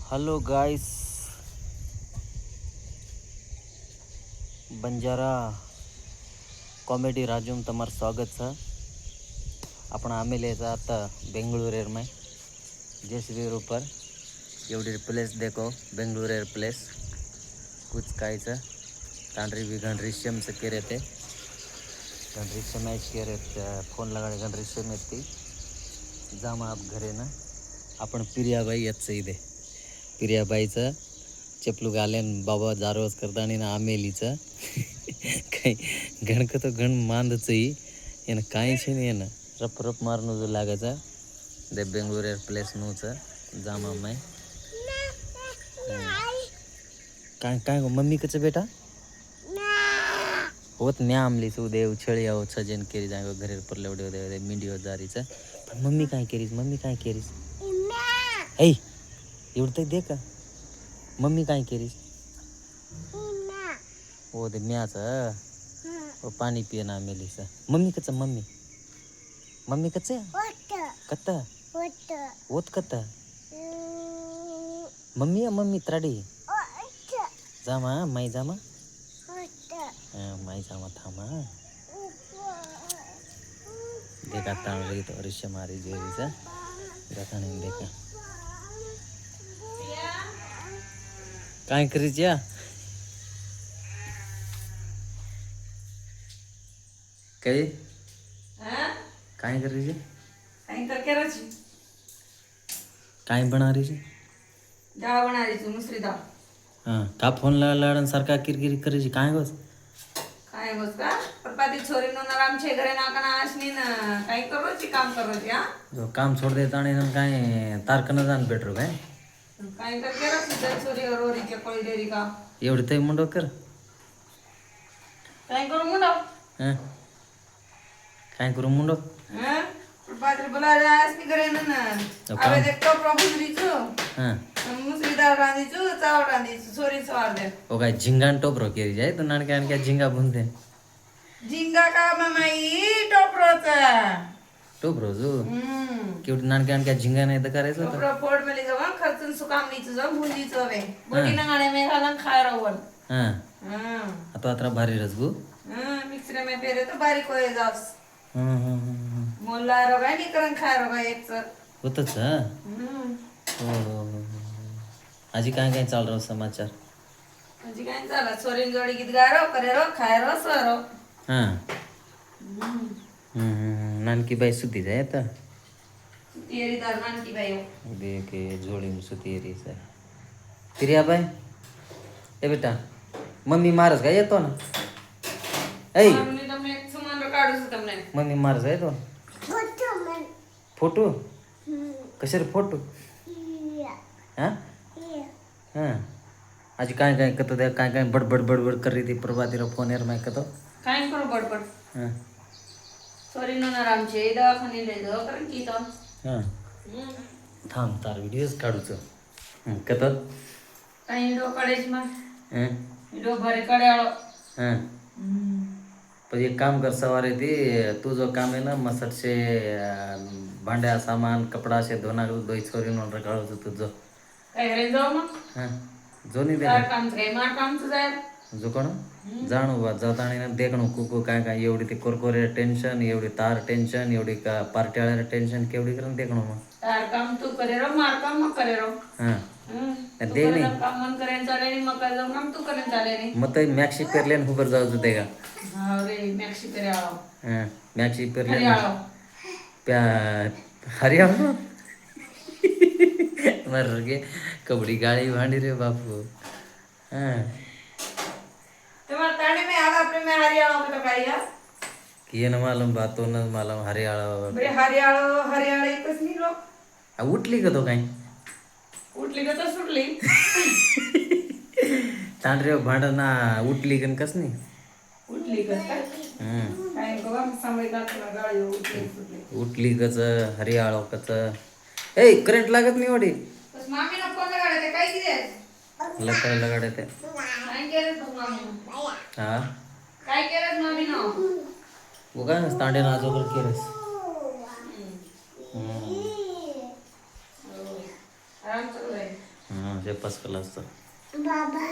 Hello गाईस, Banjara comedy Raju में तमार स्वागत है। अपना आमेले आता बेंगळूर एयर में जेसीबी ऊपर एवढी प्लेस देखो बेंगळूर एयर प्लेस कुछ कायच तांडरी भी गणरिश्यम से के रहते गणरिश्यम मैच के रहते फोन लगाने गणरिश्यम में थी जामा आप घरे ना आपण पिरियाबाई याच इथे पिरियाबाईचं चपलू घालेन बाबा जारोज करताना ना आमेलीचं काही गणक तो गण मांदचंही એને કાંઈ છે ને એને રપ રપ મારનું જો લાગે છે દે બેંગ્લોર એર પ્લેસ નું છે જામાં મેં કાંઈ કાંઈ મમ્મી કચે બેટા होत न्या आमली सु देव छळी आहो छजन केरी जाय घरे पर लेवडे दे मिंडियो जारी છે पण मम्मी काय केरीस ऐ एवढं तर दे का मम्मी काय केरीस ओ दे म्याच ओ पाणी पिय ना मेलीस मम्मी कच मम्मी कच कत ओत कत मम्मी त्राडी जामा माई जामा माई जामा थामा देखा ताण रही तो रिश्ते मारी जेरीचा देखा नहीं देखा काय करीच या काय काय कर रही है काय बना रही है डाळ बना रही थी मुसरी डाळ हाँ का फोन लाडन सरकार किरकिरी करे छी काय बस काय बस का पप्पादी छोरी नो नाराम छे घरे ना कना आशनी न काय करो छी काम करो छी हां जो काम छोड़ देता ने काय तारकन जान बेटर काय काय करके रख दे छोरी और ओरी के कोई देरी का एवढे ते मुंडो कर काय करू मुंडो हां काय करू मुंडो हां पप्पादी बोला आशनी घरे न अबे देख तो प्रभु रीचो हां मुसरी डाळ रांधी छु चावल रांधी छु छोरी सवार दे ओ काय झिंगान टोपरो केरी जाय तो नानक्या झिंगा बुनते झिंगा का मामाई टोपरोचा टोपरो जो केवढी नानक्या झिंगा नाही तर करायचं होतं टोपरो फोड मेली जवा खर्चन सुकामनीचं जवा भुंजीचं वे बोटी ना गाणे में घालन खाय रावण हां हां आता अत्र भारी रसगु मिक्सर में पेरे तो बारीक होय जास मोल्ला रोगा निकरन खाय रोगा एकच होतच हां हो आजी काय काय चाल रहा समाचार म्हणजे काय झालं छोरीन जोडी गीत गारो करे रो खाय रो सरो हां नानकी बाई सुती जाय आता तेरी दरमान की बाई देखे झोली में सुती रही से प्रिया बाई ए बेटा मम्मी मारस का येतो ना ऐ आम्ही તમને એક સમાન કાઢું છું તમને मम्मी मारस येतो फोटो कशा रे फोटो हां हां आज काय काय करतो त्या काय काय बडबड कर रही थी प्रभातीला फोन यार मैं कहतो काय करू बडबड हां छोरीन आराम छे दवाखाने ले दो करन की तो हां थांब तार व्हिडिओज काढूचं कहतो काय डो कडेच मा हां डो भरे कड्याळो हां पण एक काम कर सवारे थी तू जो काम है ना मसट से भांड्या सामान कपड़ा से धोना दो छोरी नो रखाड़ो तू जो काय घरी जाऊ मग हां जो नहीं दे काय काम काय मार काम जाय जो कोण जाणू बा जाताना देखणू कुकू काय काय एवढी ते कोरकोरे टेन्शन एवढी तार टेन्शन एवढी का पार्ट्याळ्या टेन्शन केवढी करून देखणू मग तार काम तू करे रो मार काम मग करे रो हां दे नहीं काम मन करेन चाले नहीं मग जाऊ काम तू करेन चाले नहीं मग ते मॅक्सी पेरलेन हुबर जाऊ दे का हां रे मॅक्सी करे आलो हां मॅक्सी हरी पेरलेन आलो प्या हरियाणा मर गे कबड्डी गाड़ी भांडी रे बापू हां तुम्हारा ताने में आला अपने में हरियाणा में तो काइया किए न मालूम बातों न मालूम हरियाणा बे हरियाणा एकच नाही लोक उठली का तो काही उठली का तर सुटली तांडरे भांडणा उठली कन कस नाही उठली का काय गवा सांभाळ का गाडी उठली सुटली उठली कच हरियाळो कच ए करंट लागत नाही वडी बस मामी ना फोन लगाडे ते काय किती लगाडे ते काय केलं तू मामी हां काय केलं मामी ना वो काय तांडे नाजो कर केलस आराम चालू आहे हां छे फर्स्ट क्लासचं. बाबा